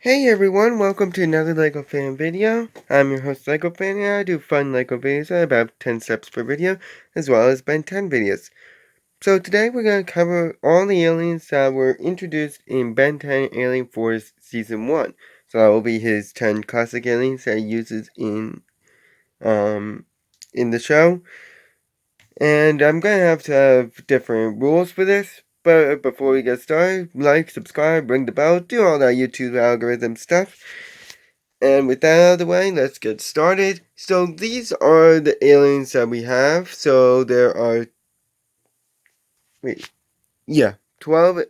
Hey everyone, welcome to another LEGO Fan video. I'm your host LEGO Fan and I do fun LEGO videos at about 10 steps per video, as well as Ben 10 videos. So today we're going to cover all the aliens that were introduced in Ben 10 Alien Force Season 1. So that will be his 10 classic aliens that he uses in the show. And I'm going to have different rules for this. But before we get started, like, subscribe, ring the bell, do all that YouTube algorithm stuff. And with that out of the way, let's get started. So these are the aliens that we have. So there are, 12.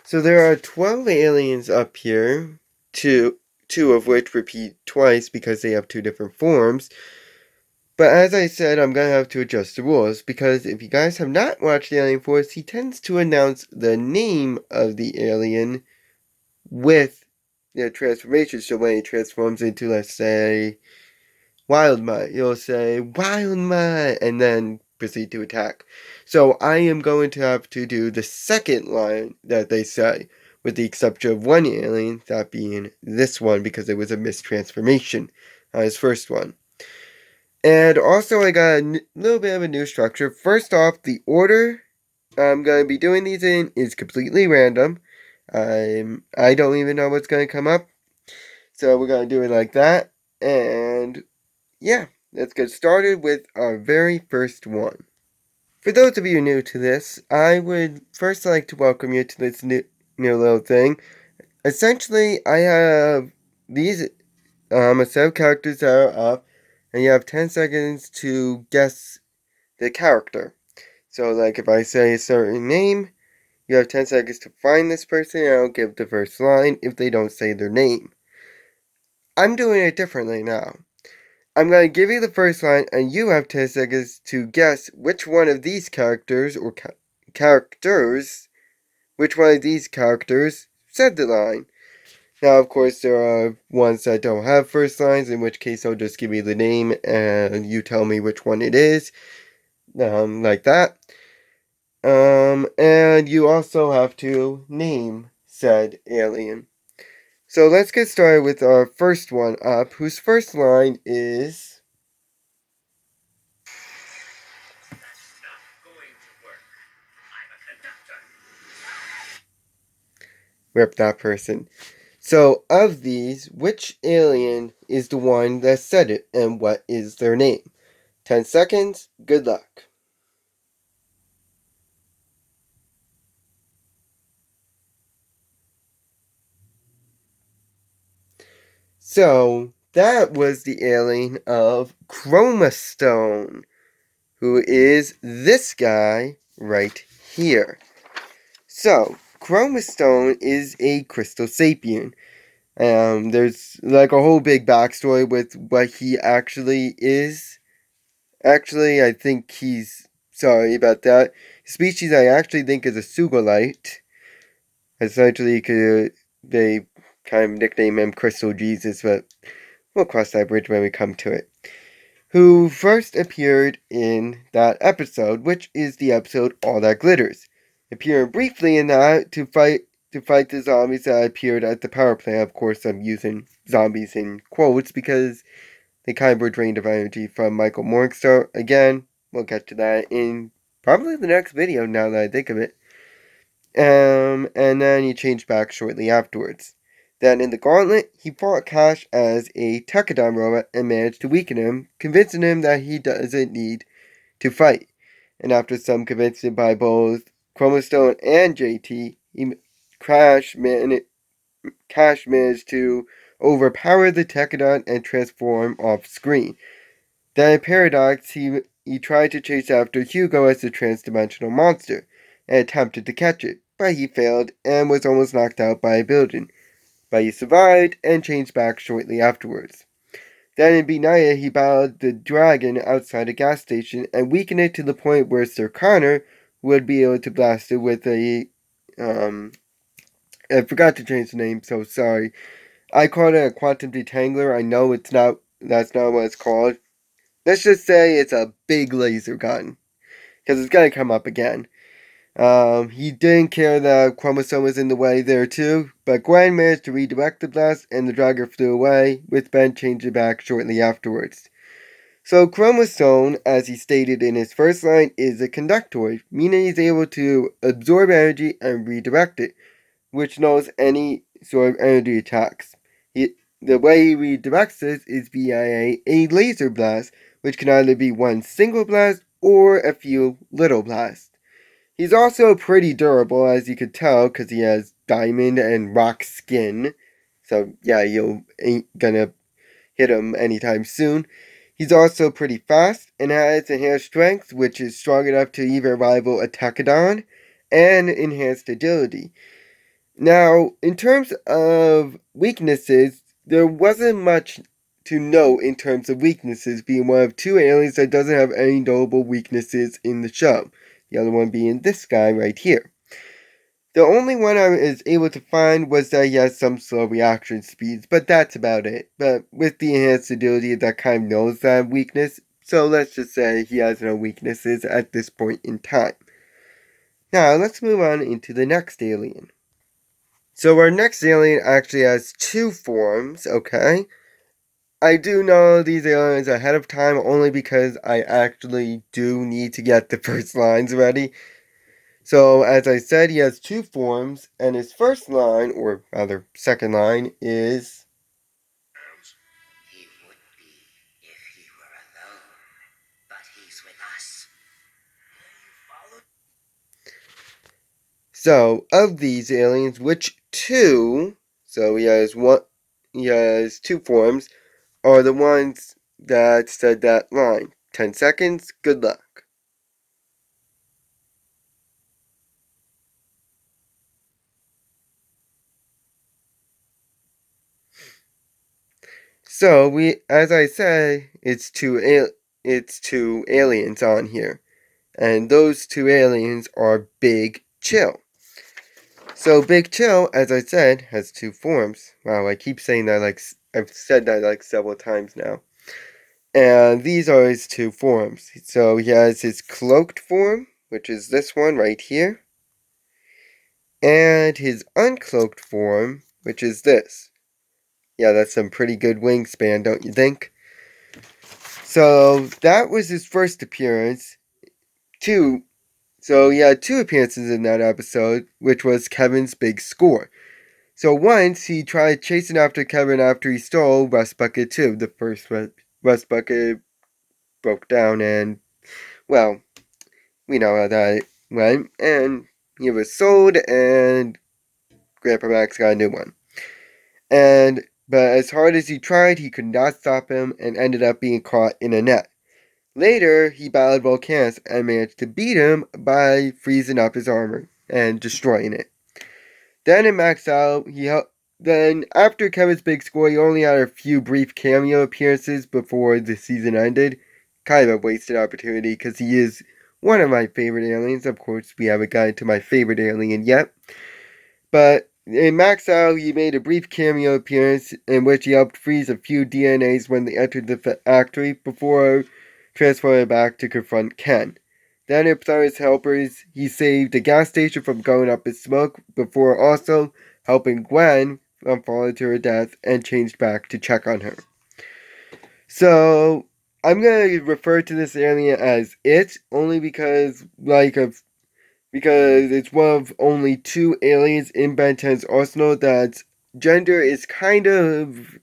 So there are 12 aliens up here, two of which repeat twice because they have two different forms. But as I said, I'm going to have to adjust the rules, because if you guys have not watched Alien Force, he tends to announce the name of the alien with their transformation. So when he transforms into, let's say, Wildmutt, you'll say, Wildmutt, and then proceed to attack. So I am going to have to do the second line that they say, with the exception of one alien, that being this one, because it was a mistransformation, his first one. And also I got a little bit of a new structure. First off, the order I'm going to be doing these in is completely random. I don't even know what's going to come up. So we're going to do it like that. And yeah, let's get started with our very first one. For those of you new to this, I would first like to welcome you to this new little thing. Essentially, I have these a set of characters that are up, and you have 10 seconds to guess the character. So, like, if I say a certain name, you have 10 seconds to find this person, and I'll give the first line if they don't say their name. I'm doing it differently now. I'm going to give you the first line, and you have 10 seconds to guess which one of these characters, or which one of these characters said the line. Now, of course, there are ones that don't have first lines, in which case I'll just give you the name, and you tell me which one it is, like that. And you also have to name said alien. So let's get started with our first one up, whose first line is... Rip that person. So, of these, which alien is the one that said it, and what is their name? 10 seconds, good luck. So, that was the alien of Chromastone, who is this guy right here. So, Chromastone is a crystal sapien. There's like a whole big backstory with what he actually is. Actually, I think he's... Sorry about that. Species I actually think is a Sugolite. Essentially, they kind of nickname him Crystal Jesus, but we'll cross that bridge when we come to it. Who first appeared in that episode, which is the episode All That Glitters. Appearing briefly in that to fight the zombies that appeared at the power plant. Of course, I'm using zombies in quotes because they kind of were drained of energy from Michael Morningstar. Again, we'll get to that in probably the next video now that I think of it. And then he changed back shortly afterwards. Then in the Gauntlet, he fought Cash as a Tekadon robot and managed to weaken him, convincing him that he doesn't need to fight. And after some convincing by both Chromastone and JT, Cash managed to overpower the Tekadon and transform off screen. Then in Paradox, he tried to chase after Hugo as a trans-dimensional monster, and attempted to catch it, but he failed and was almost knocked out by a building. But he survived and changed back shortly afterwards. Then in Benaya, he battled the dragon outside a gas station and weakened it to the point where Sir Connor would be able to blast it with a... I forgot to change the name, so sorry. I called it a quantum detangler. I know that's not what it's called. Let's just say it's a big laser gun, because it's going to come up again. He didn't care that Chromosome was in the way there too, but Gwen managed to redirect the blast and the Draugr flew away, with Ben changing back shortly afterwards. So Chromosome, as he stated in his first line, is a conductoid, meaning he's able to absorb energy and redirect it, which knows any sort of energy attacks. The way he redirects this is via a laser blast, which can either be one single blast or a few little blasts. He's also pretty durable, as you could tell, because he has diamond and rock skin. So yeah, you ain't gonna hit him anytime soon. He's also pretty fast and has enhanced strength, which is strong enough to even rival a Tekadon, and enhanced agility. Now, in terms of weaknesses, there wasn't much to note in terms of weaknesses, being one of two aliens that doesn't have any notable weaknesses in the show. The other one being this guy right here. The only one I was able to find was that he has some slow reaction speeds, but that's about it. But with the enhanced agility, that kind of knows that weakness, so let's just say he has no weaknesses at this point in time. Now, let's move on into the next alien. So our next alien actually has two forms, okay? I do know these aliens ahead of time only because I actually do need to get the first lines ready. So, as I said, he has two forms, and his first line, or rather, second line, is. He would be if he were alone, but he's with us. So, of these aliens, which two, so he has two forms, are the ones that said that line? 10 seconds, good luck. So as I said, it's two aliens on here, and those two aliens are Big Chill. So Big Chill, as I said, has two forms. Wow, I keep saying that I've said that like several times now. And these are his two forms. So he has his cloaked form, which is this one right here, and his uncloaked form, which is this. Yeah, that's some pretty good wingspan, don't you think? So that was his first appearance. So he had two appearances in that episode, which was Kevin's big score. So once he tried chasing after Kevin after he stole Rust Bucket 2. The first Rust Bucket broke down, and, well, we know how that went. And he was sold, and Grandpa Max got a new one. But as hard as he tried, he could not stop him and ended up being caught in a net. Later, he battled Volcanus and managed to beat him by freezing up his armor and destroying it. Then in Max Out, then after Kevin's big score, he only had a few brief cameo appearances before the season ended. Kind of a wasted opportunity because he is one of my favorite aliens. Of course, we haven't gotten to my favorite alien yet. But in Max Out, he made a brief cameo appearance in which he helped freeze a few DNAs when they entered the factory before transferring back to confront Ken. Then in Polaris Helpers, he saved the gas station from going up in smoke before also helping Gwen from falling to her death and changed back to check on her. So, I'm going to refer to this alien as It only because it's one of only two aliens in Ben 10's arsenal that's gender is kind of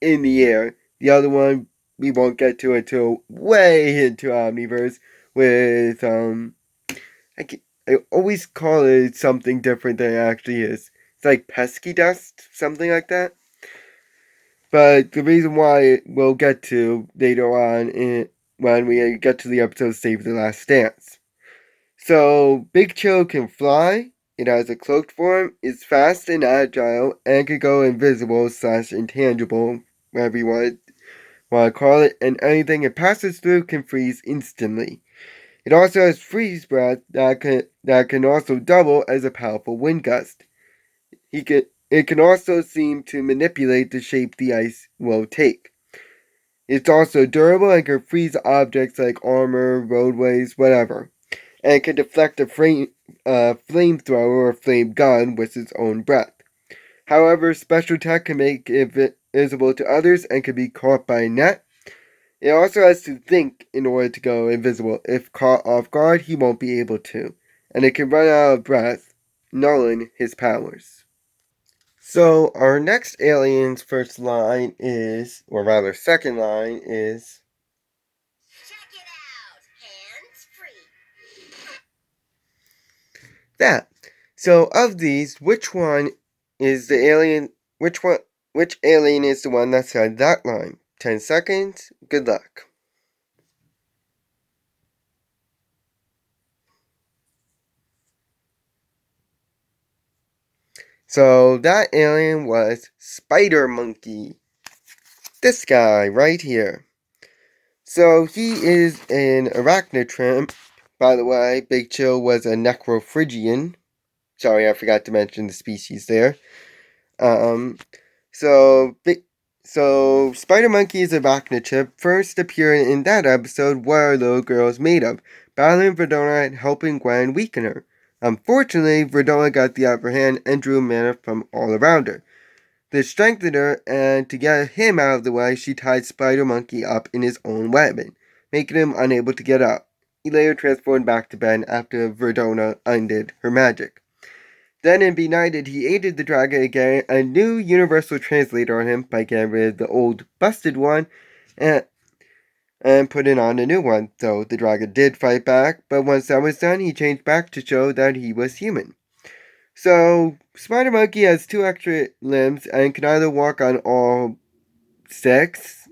in the air. The other one we won't get to until way into Omniverse with I always call it something different than it actually is. It's like pesky dust, something like that. But the reason why we'll get to later on when we get to the episode Save the Last Dance. So, Big Chill can fly, it has a cloaked form, is fast and agile, and can go invisible / intangible, whatever you want to call it, and anything it passes through can freeze instantly. It also has freeze breath that can also double as a powerful wind gust. It can also seem to manipulate the shape the ice will take. It's also durable and can freeze objects like armor, roadways, whatever. and can deflect a flamethrower or flame gun with its own breath. However, special tech can make it visible to others and can be caught by a net. It also has to think in order to go invisible. If caught off guard, he won't be able to. And it can run out of breath, nulling his powers. So our next alien's first line is, or rather second line is, Check it out, hands free. that. So of these, which one is the alien, which alien is the one that said that line? 10 seconds, good luck. So that alien was Spider Monkey. This guy right here. So he is an arachnotrimp. By the way, Big Chill was a necrophrygian. Sorry, I forgot to mention the species there. So Spider Monkey is a arachnotrimp. First appearing in that episode, What Are Little Girls Made Of? Battling Verdona and helping Gwen weaken her. Unfortunately, Verdona got the upper hand and drew mana from all around her. This strengthened her, and to get him out of the way, she tied Spider Monkey up in his own weapon, making him unable to get up. He later transformed back to Ben after Verdona undid her magic. Then in Benighted, he aided the dragon to get a new universal translator on him by getting rid of the old busted one and putting on a new one. So the dragon did fight back, but once that was done, he changed back to show that he was human. So, Spider Monkey has 2 extra limbs and can either walk on all 6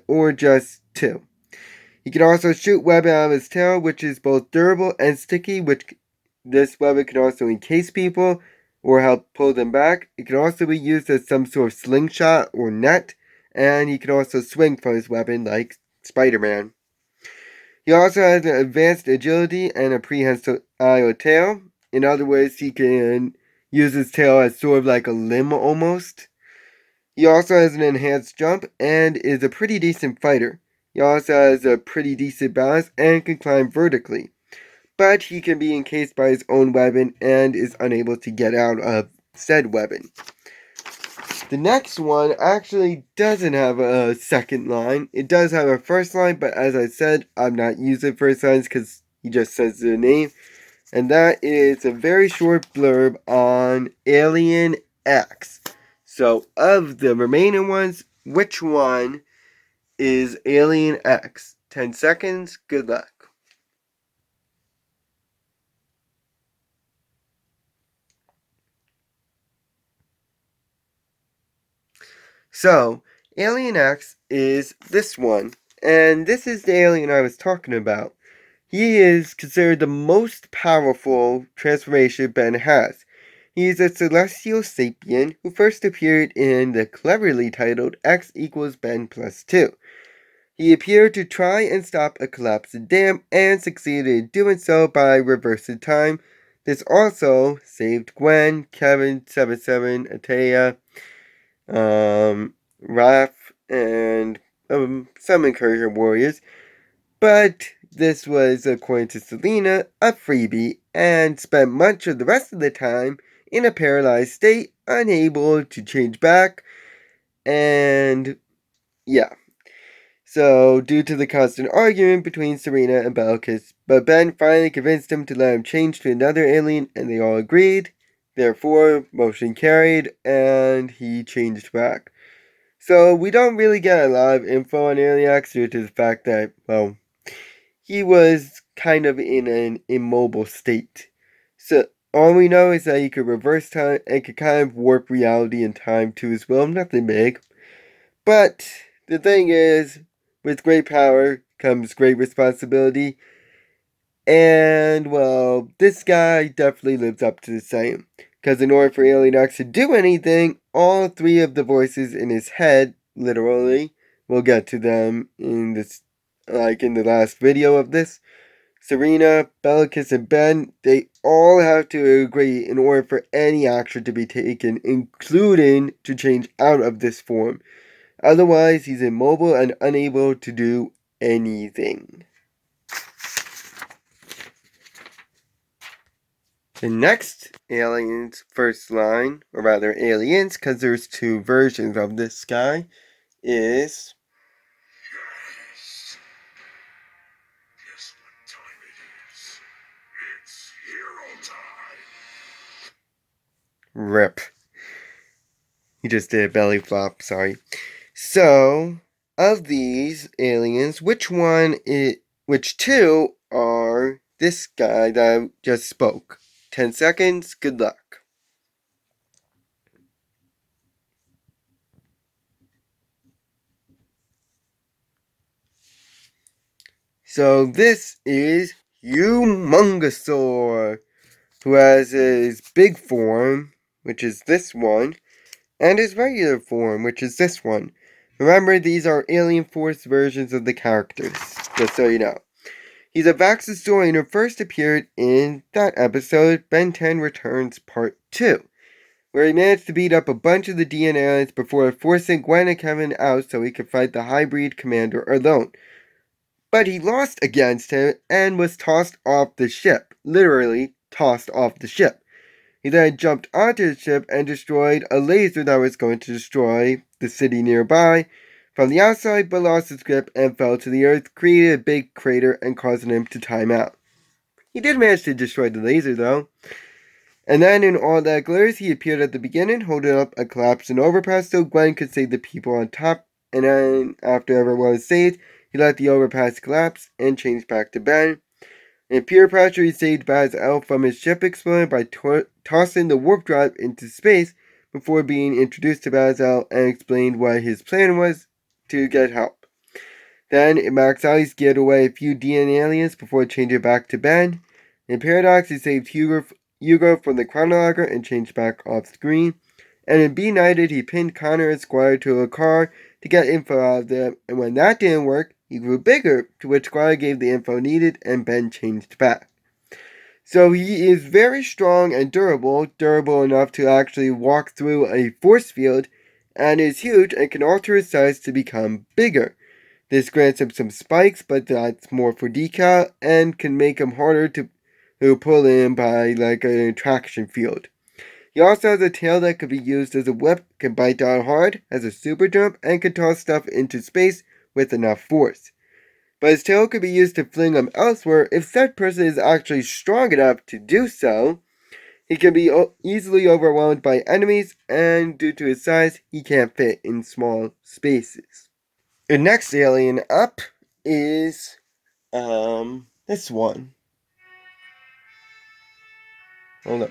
or just 2. He can also shoot webbing out of his tail, which is both durable and sticky, which this webbing can also encase people or help pull them back. It can also be used as some sort of slingshot or net, and he can also swing from his weapon like Spider-Man. He also has an advanced agility and a prehensile tail. In other words, he can use his tail as sort of like a limb almost. He also has an enhanced jump and is a pretty decent fighter. He also has a pretty decent balance and can climb vertically. But he can be encased by his own weapon and is unable to get out of said weapon. The next one actually doesn't have a second line. It does have a first line, but as I said, I'm not using first lines because he just says the name. And that is a very short blurb on Alien X. So, of the remaining ones, which one is Alien X? 10 seconds, good luck. So, Alien X is this one, and this is the alien I was talking about. He is considered the most powerful transformation Ben has. He is a celestial sapien who first appeared in the cleverly titled X equals Ben plus 2. He appeared to try and stop a collapsed dam and succeeded in doing so by reversing time. This also saved Gwen, Kevin, 77, Atea, Raph, and some incursion warriors. But this was, according to Selena, a freebie and spent much of the rest of the time in a paralyzed state, unable to change back. And yeah. So, due to the constant argument between Serena and Belkis, but Ben finally convinced him to let him change to another alien, and they all agreed. Therefore, motion carried, and he changed back. So, we don't really get a lot of info on Alien X due to the fact that, well, he was kind of in an immobile state. So, all we know is that he could reverse time and could kind of warp reality and time to his will. Nothing big. But the thing is, with great power comes great responsibility. And, well, this guy definitely lives up to the same. Because in order for Alien X to do anything, all 3 of the voices in his head, literally, we'll get to them in this, like in the last video of this. Serena, Bellicus, and Ben, they all have to agree in order for any action to be taken, including to change out of this form. Otherwise, he's immobile and unable to do anything. The next alien's first line, or rather aliens, because there's two versions of this guy, is... Yes. Guess what time it is? It's hero time. RIP. He just did a belly flop, sorry. So, of these aliens, which two are this guy that I just spoke? 10 seconds, good luck. So this is Humongosaur, who has his big form, which is this one, and his regular form, which is this one. Remember, these are Alien Force versions of the characters, just so you know. He's a Vaxosaurian who first appeared in that episode, Ben 10 Returns Part 2, where he managed to beat up a bunch of the DNA aliens before forcing Gwen and Kevin out so he could fight the hybrid commander alone. But he lost against him and was tossed off the ship. Literally, tossed off the ship. He then jumped onto the ship and destroyed a laser that was going to destroy the city nearby from the outside, but lost his grip and fell to the earth, creating a big crater and causing him to time out. He did manage to destroy the laser, though. And then, in all that glitters, he appeared at the beginning, holding up a collapsing overpass so Gwen could save the people on top. And then, after everyone was saved, he let the overpass collapse and changed back to Ben. In pure pressure, he saved Baz-El from his ship exploding by tossing the warp drive into space before being introduced to Baz-El and explained what his plan was to get help. Then, in Max Out, he scared away a few DNA aliens before changing back to Ben. In Paradox, he saved Hugo from the chronologer and changed back off screen. And in B-Nighted, he pinned Connor and Squire to a car to get info out of them, and when that didn't work, he grew bigger, to which Squire gave the info needed, and Ben changed back. So he is very strong and durable enough to actually walk through a force field, and is huge and can alter his size to become bigger. This grants him some spikes, but that's more for decal, and can make him harder to pull in by like an attraction field. He also has a tail that could be used as a whip, can bite down hard, has a super jump, and can toss stuff into space with enough force. But his tail could be used to fling them elsewhere if said person is actually strong enough to do so. He can be easily overwhelmed by enemies, and due to his size, he can't fit in small spaces. The next alien up is, this one. Hold up.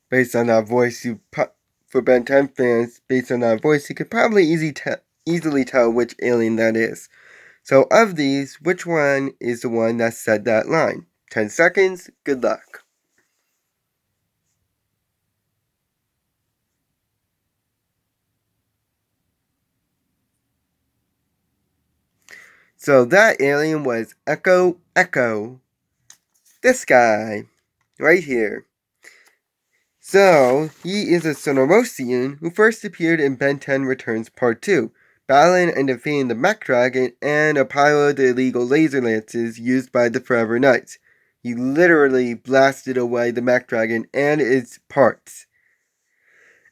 Based on that voice, for Ben 10 fans, based on that voice, you could probably easily tell which alien that is. So of these, which one is the one that said that line? 10 seconds, good luck. So that alien was Echo. This guy, right here. So, he is a Sonorosian who first appeared in Ben 10 Returns Part 2, battling and defeating the Mech Dragon and a pile of the illegal laser lances used by the Forever Knights. He literally blasted away the Mech Dragon and its parts.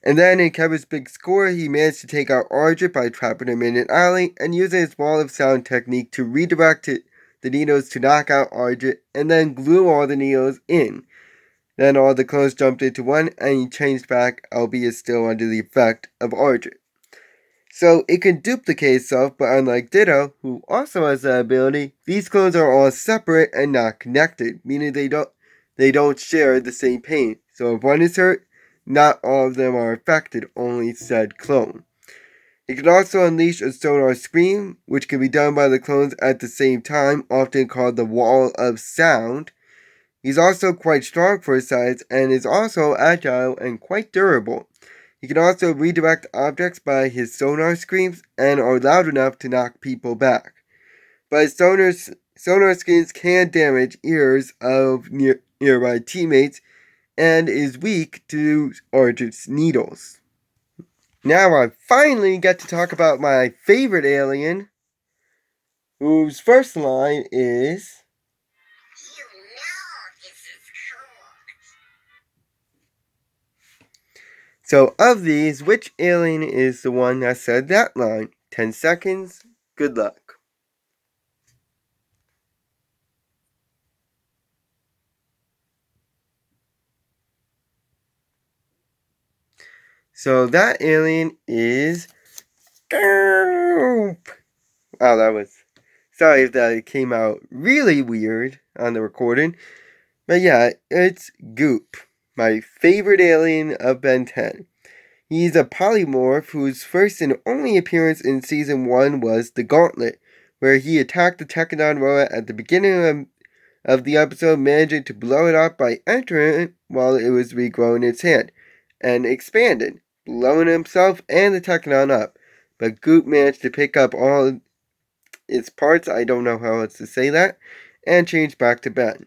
And then in Kevin's big score, he managed to take out Ardra by trapping him in an alley and using his wall of sound technique to redirect the needles to knock out Ardra and then glue all the needles in. Then all the clones jumped into one, and he changed back, albeit still under the effect of Ardra. So it can duplicate itself, but unlike Ditto, who also has that ability, these clones are all separate and not connected, meaning they don't share the same pain. So if one is hurt, not all of them are affected, only said clone. It can also unleash a sonar scream, which can be done by the clones at the same time, often called the Wall of Sound. He's also quite strong for his size and is also agile and quite durable. He can also redirect objects by his sonar screams and are loud enough to knock people back. But his sonar screams can damage ears of nearby teammates and is weak to Ardra's needles. Now I finally get to talk about my favorite alien, whose first line is, You know this is cool. so of these, which alien is the one that said that line? 10 seconds. Good luck. So that alien is Goop. Wow, that was... Sorry if that came out really weird on the recording. But yeah, it's Goop, my favorite alien of Ben 10. He's a polymorph whose first and only appearance in Season 1 was the Gauntlet, where he attacked the Technodon robot at the beginning of the episode, managing to blow it up by entering it while it was regrowing its hand, and expanded, blowing himself and the Technodon up. But Goop managed to pick up all its parts, I don't know how else to say that, and change back to Ben.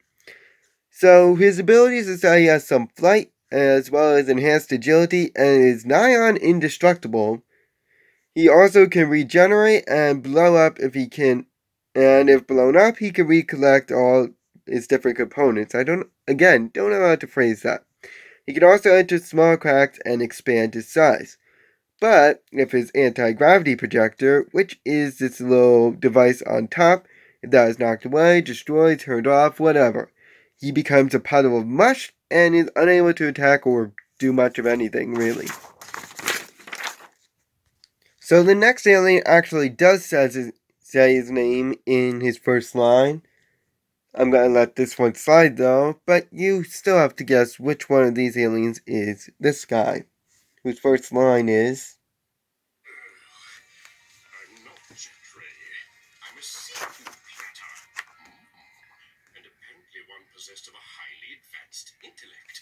So his abilities is that he has some flight, as well as enhanced agility, and is nigh on indestructible. He also can regenerate and blow up if he can, and if blown up, he can recollect all its different components. Don't know how to phrase that. He can also enter small cracks and expand his size. But if his anti-gravity projector, which is this little device on top, if that is knocked away, destroyed, turned off, whatever, he becomes a puddle of mush and is unable to attack or do much of anything, really. So the next alien actually does say his name in his first line. I'm going to let this one slide though, but you still have to guess which one of these aliens is this guy, whose first line is... I'm not Jetray. I'm a seafood platter. And apparently one possessed of a highly advanced intellect.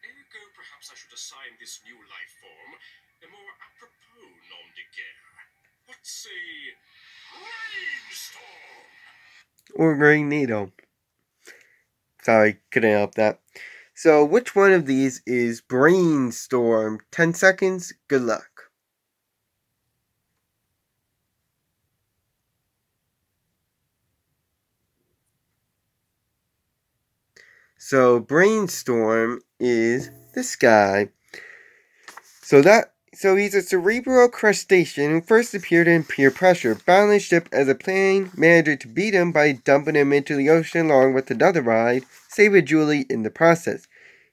Ergo, perhaps I should assign this new life form a more apropos nom de guerre. Let's say Rainstorm. or Green Needle. Sorry, couldn't help that. So, which one of these is Brainstorm? 10 seconds, good luck. So, Brainstorm is this guy. So he's a cerebral crustacean who first appeared in Peer Pressure, battling ship as a plane, managing to beat him by dumping him into the ocean along with another ride, saving Julie in the process.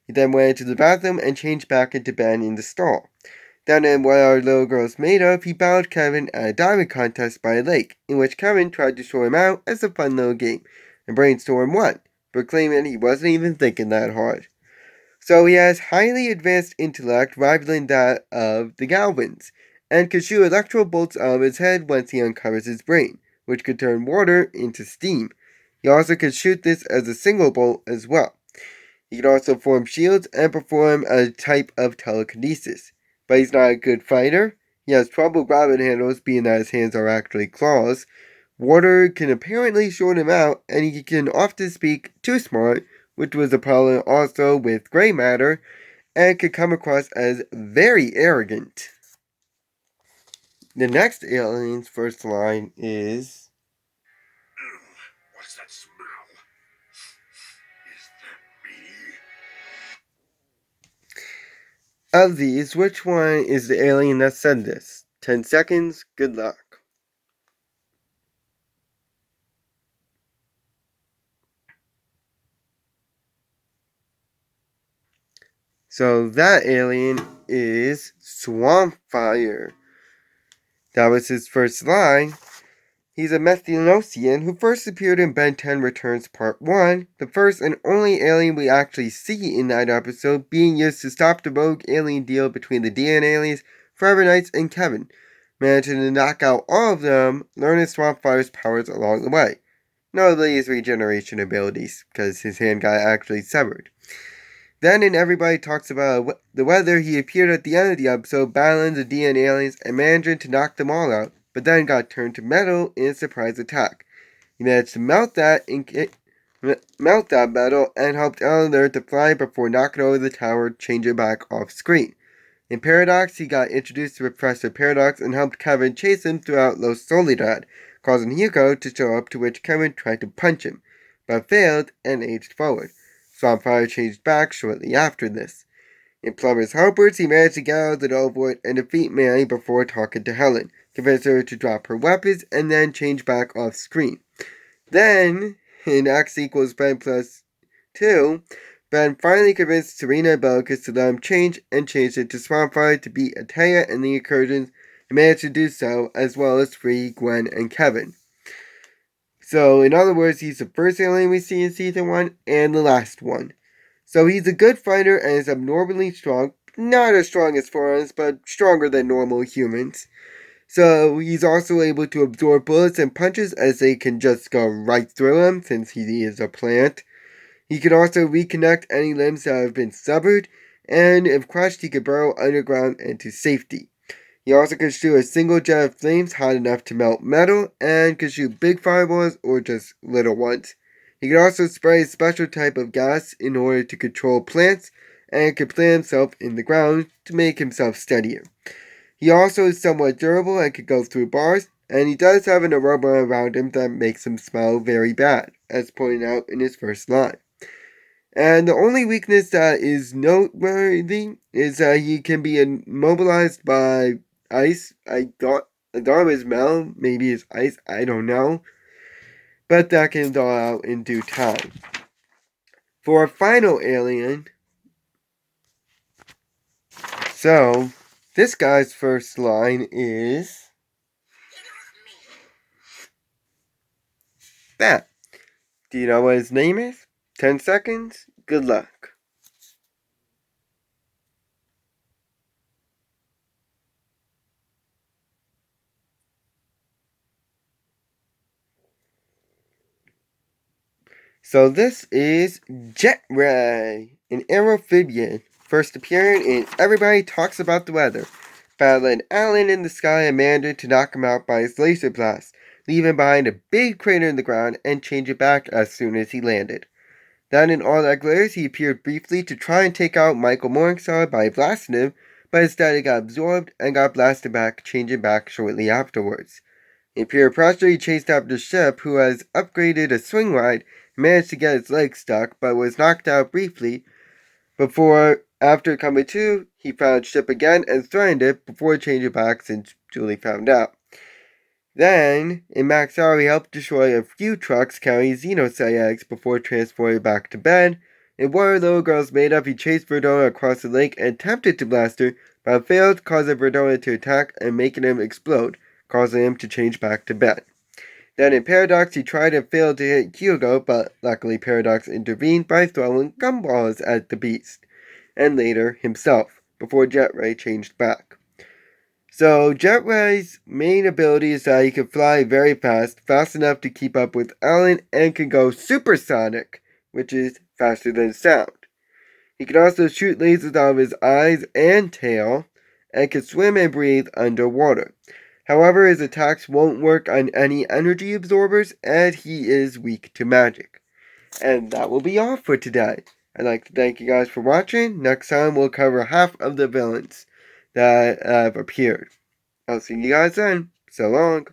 He then went into the bathroom and changed back into Ben in the stall. Down in What Our Little Girl's Made Of, he battled Kevin at a diving contest by a lake, in which Kevin tried to show him out as a fun little game, and Brainstorm won, proclaiming he wasn't even thinking that hard. So he has highly advanced intellect rivaling that of the Galvins, and can shoot electro bolts out of his head once he uncovers his brain, which could turn water into steam. He also can shoot this as a single bolt as well. He can also form shields and perform a type of telekinesis. But he's not a good fighter. He has trouble grabbing handles, being that his hands are actually claws. Water can apparently short him out, and he can often speak too smart, which was a problem also with gray matter, and could come across as very arrogant. The next alien's first line is... What's that smell? Is that me? Of these, which one is the alien that said this? 10 seconds, good luck. So that alien is Swampfire. That was his first line. He's a Methanosian who first appeared in Ben 10 Returns Part 1, the first and only alien we actually see in that episode, being used to stop the rogue alien deal between the DN aliens, Forever Knights, and Kevin, managing to knock out all of them, learning Swampfire's powers along the way. Notably his regeneration abilities, because his hand got actually severed. Then in Everybody Talks About the Weather, he appeared at the end of the episode, battling the DN aliens and managing to knock them all out, but then got turned to metal in a surprise attack. He managed to melt that metal and helped Eleanor to fly before knocking over the tower, changing back off screen. In Paradox, he got introduced to Professor Paradox and helped Kevin chase him throughout Los Soledad, causing Hugo to show up, to which Kevin tried to punch him, but failed and aged forward. Swampfire changed back shortly after this. In Plumber's Helpers, he managed to get out of the Null Void and defeat Mary before talking to Helen, convince her to drop her weapons, and then change back off screen. Then, in X equals Ben plus 2, Ben finally convinced Serena and Bellicus to let him change, and changed it to Swampfire to beat Atea and the Incursions, and managed to do so, as well as free Gwen and Kevin. So, in other words, he's the first alien we see in Season 1, and the last one. So he's a good fighter and is abnormally strong, not as strong as Forans, but stronger than normal humans. So he's also able to absorb bullets and punches, as they can just go right through him since he is a plant. He can also reconnect any limbs that have been severed, and if crushed, he can burrow underground into safety. He also can shoot a single jet of flames hot enough to melt metal, and can shoot big fireballs or just little ones. He can also spray a special type of gas in order to control plants, and can plant himself in the ground to make himself steadier. He also is somewhat durable and can go through bars, and he does have an aroma around him that makes him smell very bad, as pointed out in his first line. And the only weakness that is noteworthy is that he can be immobilized by ice. I thought it was metal, maybe it's ice, I don't know. But that can thaw out in due time. For a final alien, so this guy's first line is that. Do you know what his name is? 10 seconds. Good luck. So this is Jetray, an amphibian, first appearing in Everybody Talks About the Weather, battling Alan in the sky and Mandarin to knock him out by his laser blast, leaving behind a big crater in the ground and change it back as soon as he landed. Then in All That Glitters, he appeared briefly to try and take out Michael Morningstar by blasting him, but instead he got absorbed and got blasted back, changing back shortly afterwards. In Pure Pressure, he chased after Ship, who has upgraded a swing ride, managed to get his leg stuck, but was knocked out briefly. After coming to, he found Ship again and threatened it before changing back since Julie found out. Then, in Max Hour, he helped destroy a few trucks carrying Xenocell eggs before transporting back to bed. In What Are Little Girls Made Of, he chased Verdona across the lake and attempted to blast her, but failed, causing Verdona to attack and making him explode, causing him to change back to bed. Then in Paradox, he tried and failed to hit Hugo, but luckily Paradox intervened by throwing gumballs at the beast, and later himself, before Jetray changed back. So Jetray's main ability is that he can fly very fast, fast enough to keep up with Alan, and can go supersonic, which is faster than sound. He can also shoot lasers out of his eyes and tail, and can swim and breathe underwater. However, his attacks won't work on any energy absorbers, as he is weak to magic. And that will be all for today. I'd like to thank you guys for watching. Next time we'll cover half of the villains that have appeared. I'll see you guys then. So long.